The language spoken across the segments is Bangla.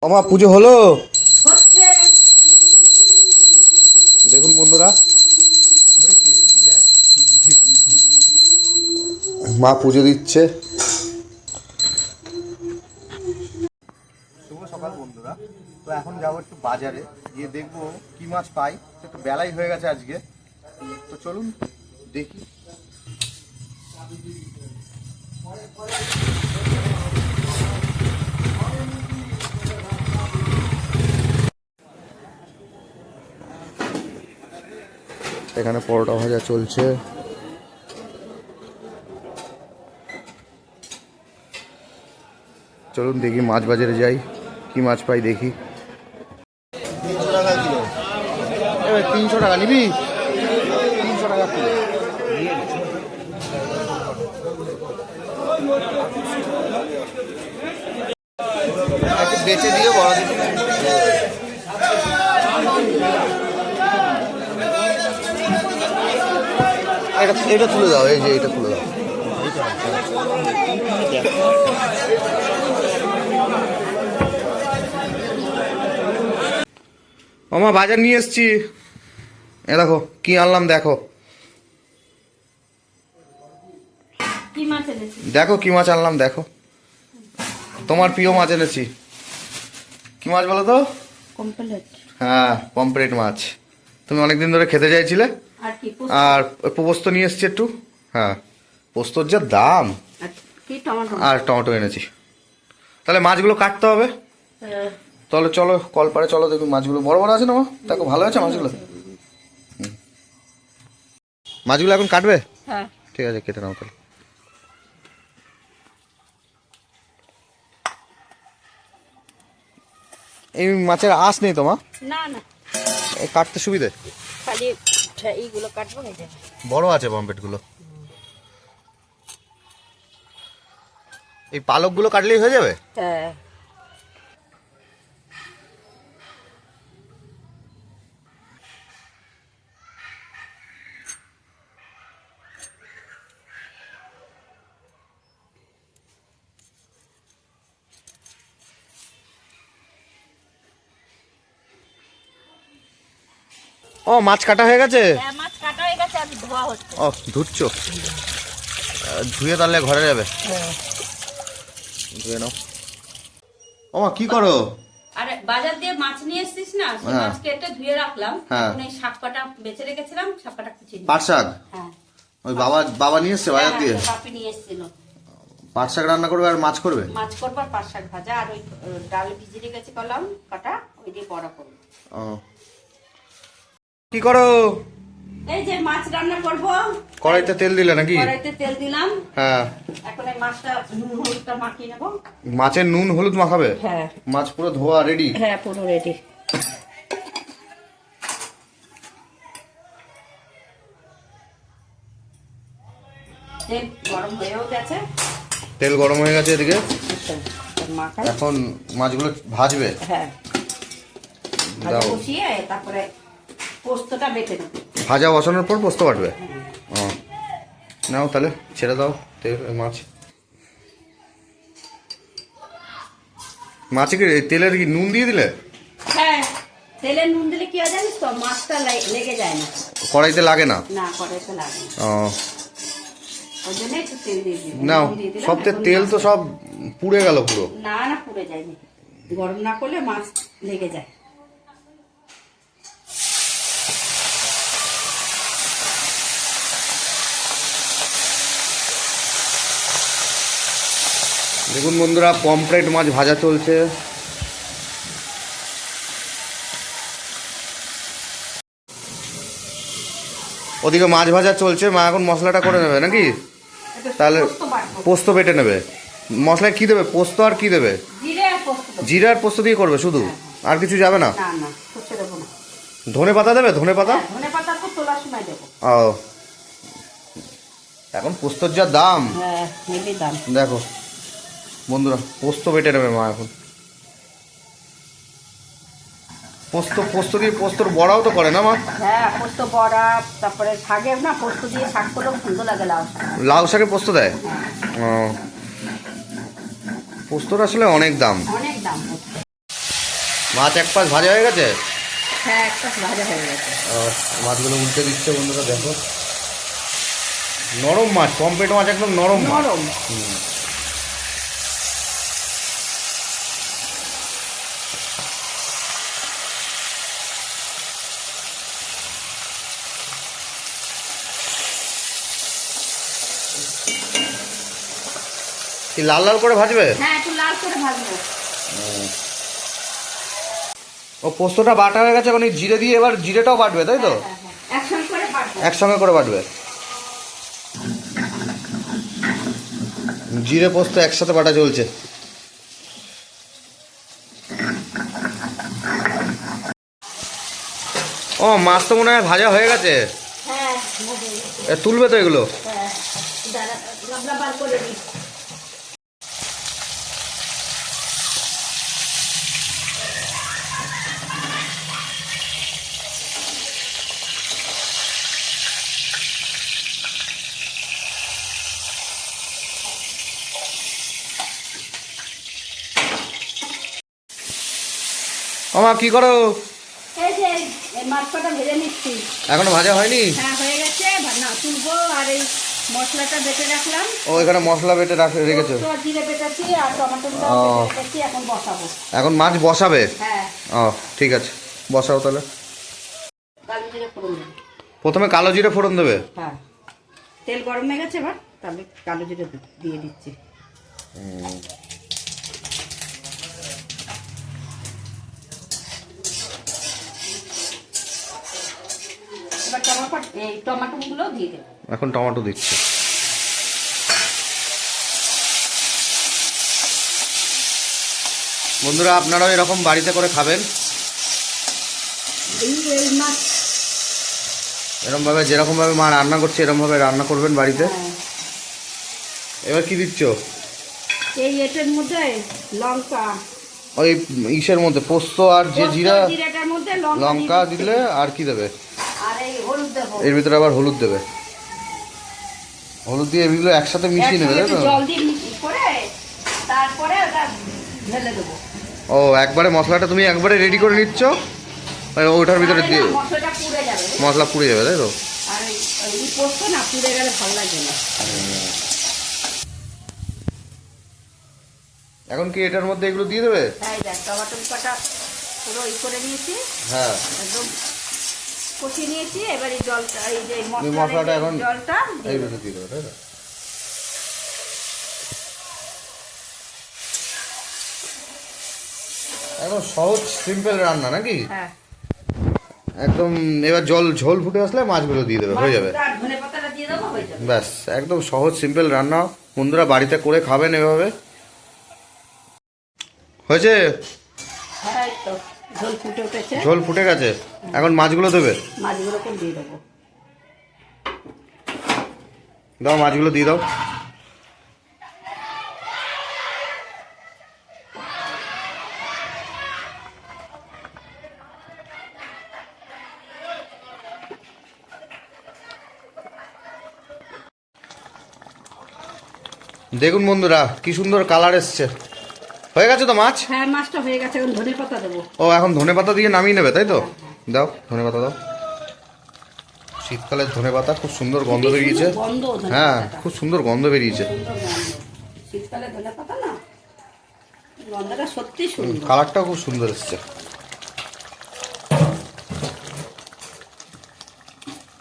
আমার পুজো হলো। হচ্ছে দেখুন বন্ধুরা, মা পুজো দিচ্ছে। শুভ সকাল বন্ধুরা। তো এখন যাবো একটু বাজারে, গিয়ে দেখবো কি মাছ পাই। একটু বেলাই হয়ে গেছে আজকে, তো চলুন দেখি। এখানে পরোটা ভাজা চলছে। চলুন দেখি মাছ বাজারে যাই, কি মাছ পাই দেখি। 300 টাকা কিলো। 300 টাকা নিবি? 300 টাকা কিলো। বেচে দিয়ে বড় দিবি। এটা তুলে দাও, এই যে এটা তুলে দাও। মামা বাজার নিয়ে এসছি, এ দেখো কি আনলাম। দেখো দেখো কি মাছ আনলাম। দেখো তোমার প্রিয় মাছ এনেছি। কি মাছ বলো তো? হ্যাঁ, পমফ্রেট মাছ। তুমি অনেকদিন ধরে খেতে চাইছিলে। আর পোস্ত নিয়ে এসছি একটু। হ্যাঁ, পোস্তর যা দাম। আর টমেটো এনেছি। তাহলে মাছগুলো কাটতে হবে। তাহলে চলো কলপাড়ে চলো, দেখুন মাছগুলো বড় বড় আছে না। দেখো ভালো আছে মাছগুলো। মাছগুলো এখন কাটবে? হ্যাঁ ঠিক আছে, কেটে নাও তাহলে। এই মাছের আঁশ নেই তোমার? না না, কাটতে সুবিধে। খালি এইগুলো কাটবো। বড় আছে পমফ্রেটগুলো। এই পালকগুলো কাটলেই হয়ে যাবে। হ্যাঁ, ও মাছ কাটা হয়ে গেছে। মাছ কাটা হয়ে গেছে, আমি ধোয়া হচ্ছে। ও ধুচ্ছো? ধুয়ে তাহলে ঘরে যাবে। ধুয়ে নাও। ও মা কি করো? আরে বাজার দিয়ে মাছ নিয়ে এসেছিস না, সেই মাছ কেটে ধুয়ে রাখলাম। এখন এই শাক কাটা বেঁচে রেখেছিলাম, শাক কাটা কুচিয়ে দিই। পাট শাক? হ্যাঁ, ওই বাবা নিয়ে এসছে বাজার দিয়ে। বাপি নিয়ে এসেছিল। পাট শাক রান্না করবে আর মাছ করবে? মাছ করবার, পাট শাক ভাজা, আর ওই ডাল ভিজিয়ে রেখেছি কলাম কাটা, ওই দিয়ে বড়া করবো। ও কি করো? এই যে মাছ রান্না করব। কড়াইতে তেল দিলে নাকি? কড়াইতে তেল দিলাম। হ্যাঁ, এখন এই মাছটা নুন হলুদটা মাখিয়ে নেব। মাছের নুন হলুদ মাখাবে? হ্যাঁ, মাছ পুরো ধোয়া রেডি? হ্যাঁ পুরো রেডি। তেল গরম হয়েও গেছে। তেল গরম হয়ে গেছে এদিকে। মাখাই। এখন মাছগুলো ভাজবে? হ্যাঁ, দাও। বসিয়ে তারপরে পোস্তটা বেটে নেব। ভাজা বসানোর পর পোস্ত বাটবে? ও নাও তাহলে, ছেড়ে দাও তেল। মাছে কি তেলের কি নুন দিয়ে দিলে? হ্যাঁ, তেলে নুন দিলে কি হয় জানিস তো, মাছটা লেগে যায় না। কড়াইতে লাগে না? না, কড়াইতে লাগে না। ও ওই জন্য একটু তেল দিয়ে দিই। নাও, সব তেল তো সব পুড়ে গেল পুরো। না না, পুড়ে যায়নি। গরম না করলে মাছ লেগে যায়। দেখুন বন্ধুরা, পমফ্রেট মাছ ভাজা চলছে। ওদিকে মাছ ভাজা চলছে, মা এখন মশলাটা করে নেবে নাকি? তাহলে পোস্ত বেটে নেবে। মশলায় কি দেবে? পোস্ত আর কি দেবে? জিরে আর পোস্ত দিয়ে করবে শুধু? আর কিছু যাবে না? ধনে পাতা দেবে? ধনে পাতা? ও এখন পোস্তর যা দাম। দেখো বন্ধুরা, পোস্ত বেটে নেবে মা এখন। পোস্ত দিয়ে পোস্তর বড়াও তো করে না মা? হ্যাঁ, পোস্ত বড়া, তারপরে শাকের না পোস্ত দিয়ে শাক করলেও সুন্দর লাগে। লাউ শাকে পোস্ত দেয়? ও পোস্তর আসলে অনেক দাম। অনেক দাম। মাছ এক পাশ ভাজা হয়ে গেছে। হ্যাঁ, একটা ভাজা হয়ে গেছে। মাছগুলো উল্টে দিচ্ছে বন্ধুরা, দেখো নরম মাছ, পমফ্রেট মাছ একদম নরম নরম। কি লাল লাল করে ভাজবে? হ্যাঁ, একটু লাল করে ভাজবো। ও পোস্তটা বাটা হয়ে গেছে, এখন এই জিরে দিয়ে এবার জিরেটাও বাটবে তাই তো? একসঙ্গে করে বাটবো। একসঙ্গে করে বাটবে, জিরে পোস্ত একসাথে বাটা চলছে। ও মাছ তো মনে হয় ভাজা হয়ে গেছে। হ্যাঁ, তুলবে তো এগুলো? হ্যাঁ, গামলা বার করে দিই। ও মা কি করো? এই যে এই মাছ কটা ভেজে নিচ্ছি। এখনো ভাজা হয়নি? হ্যাঁ, হয়ে গেছে। না, তুলবো। আর এই মশলাটা বেটে রাখলাম। ও এখানে মশলা বেটে রেখেছো? জিরে বেটেছি আর টমেটো বেটেছি, এখন বসাবো। এখন মাছ বসাবে? হ্যাঁ। ও ঠিক আছে, বসাও তাহলে। কালো জিরে ফোড়ন দেবো। প্রথমে কালো জিরে ফোড়ন দেবে? হ্যাঁ, তেল গরম হয়ে গেছে, এবার তাহলে কালো জিরে দিয়ে দিচ্ছি। এবার টমেটোগুলো দিয়ে দেবো। এখন টমেটো দিচ্ছে। বন্ধুরা আপনারাও এরকম বাড়িতে করে খাবেন, এরকম ভাবে যেরকম ভাবে মা রান্না করছে এরকম ভাবে রান্না করবেন বাড়িতে। এবার কি দিচ্ছ? এই এটার মধ্যে লঙ্কা, ওই ইসের মধ্যে পোস্ত আর যে জিরাটার মধ্যে লঙ্কা দিলে আর কি দেবে? আর এই হলুদ দেবো। এর ভিতরে আবার হলুদ দেবে, হলুদ দিয়ে এগুলো একসাথে মিশিয়ে নেবে তাই তো? জল দিয়ে করে তারপরে ওটা ঢেলে দেবো। ও একবারে মশলাটা তুমি একবারে রেডি করে নিচ্ছ, ওটার ভিতরে দিয়ে মশলাটা পুড়ে যাবে। মশলা পুড়ে যাবে তাই তো? আর এই পোস্ত না পুড়ে গেলে ভালো লাগবে না। এখন কি এটার মধ্যে এগুলো দিয়ে দেবে? তাই দেখ, টমেটো কাটা পুরো করে নিয়েছি। হ্যাঁ, একদম কষিয়ে নিয়েছি। এবার এই জলটা, এই যে মশলাটা এখন জলটা এই ভিতরে দিয়ে দেবে তাই তো? একদম সহজ সিম্পল রান্না নাকি? হ্যাঁ, একদম। এবার ঝোল ফুটে আসলে মাছগুলো দিয়ে দেবে, হয়ে যাবে। ধনেপাতাটা দিয়ে দেবো, হয়ে যাবে। ব্যাস, একদম সহজ সিম্পল রান্না। বন্ধুরা বাড়িতে করে খাবেন এভাবে। হয়েছে? হ্যাঁ, এই তো ঝোল ফুটে উঠেছে। ঝোল ফুটে গেছে, এখন মাছগুলো দেবে। মাছগুলোকে দিয়ে দেবো। দাও মাছগুলো দিয়ে দাও। দেখুন বন্ধুরা কি সুন্দর কালার এসছে। হয়ে গেছে তো মাছ? হ্যাঁ, মাছটা হয়ে গেছে। এখন ধনেপাতা দেবো। ও এখন ধনেপাতা দিয়ে নামিয়ে নেবে তাই তো? দাও ধনেপাতা দাও। শীতকালের ধনেপাতা খুব সুন্দর গন্ধ বেরিয়েছে। হ্যাঁ, খুব সুন্দর গন্ধ বেরিয়েছে। শীতকালে ধনেপাতা না, গন্ধটা সত্যি সুন্দর। কালারটাও খুব সুন্দর এসছে।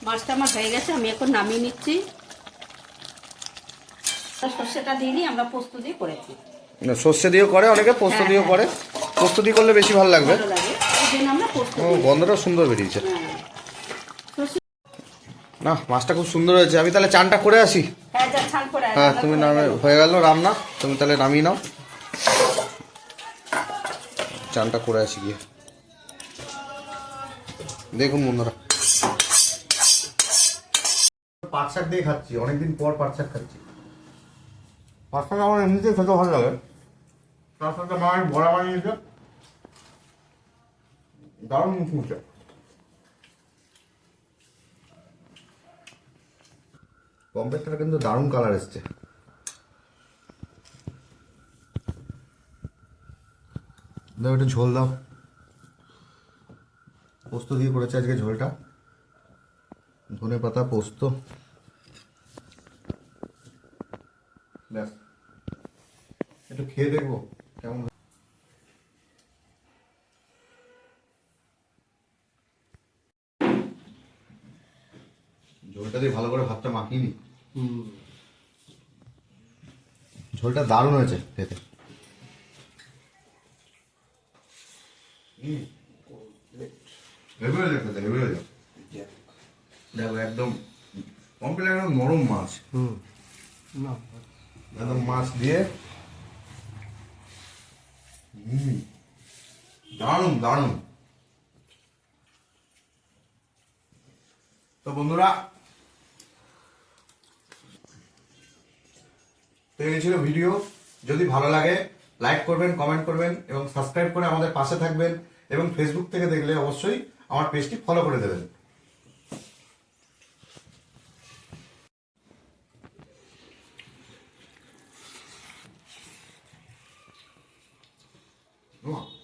মাছটা আমার হয়ে গেছে, আমি এখন নামিয়ে নিচ্ছি। সর্ষেটা দিয়ে নিই, আমরা পোস্ত দিয়ে করেছি। সর্ষে দিয়েও করে অনেকে, পোস্ত দিয়েও করে। পোস্ত দিয়ে করলে বেশি ভালো লাগবে। ভালো লাগে, এই জন্য আমরা পোস্ত ও গন্ধটাও সুন্দর বেরিয়েছে। না মাছটা খুব সুন্দর হয়েছে। আমি তাহলে চানটা করে আসি। হ্যাঁ, যা ছান করে আয়। হ্যাঁ, তুমি নামে হয়ে গেল রান্না, তুমি তাহলে নামিয়ে নাও। চানটা করে আসি গিয়ে। দেখুন বন্ধুরা পাট শাক দিয়ে খাচ্ছি, অনেকদিন পর পাট শাক খাচ্ছি। পাট শাক আমার এমনিতেই খেতে ভালো লাগে, তার সাথে মা বড়া বানিয়েছে, দারুণ মুচমুচে। পমফ্রেটটা কিন্তু দারুণ কালার এসছে। দাও একটু ঝোল দাও। পোস্ত দিয়ে করেছে আজকে ঝোলটা, ধনে পাতা পোস্ত। ব্যাস, একটু খেয়ে দেখবো কেমন। ঝোলটা দিয়ে ভালো করে ভাতটা মাখিয়ে নি। ঝোলটা দারুণ হয়েছে খেতে। হেভি হয়ে যাবে, হেভি হয়ে যাবে। দেখো একদম কমপ্লিট, একদম নরম মাছ। একদম মাছ দিয়ে দারুণ দারুণ। তো বন্ধুরা, তো এই ছিল ভিডিও। যদি ভালো লাগে লাইক করবেন, কমেন্ট করবেন এবং সাবস্ক্রাইব করে আমাদের পাশে থাকবেন, এবং ফেসবুক থেকে দেখলে অবশ্যই আমার পেজটি ফলো করে দেবেন। Wow.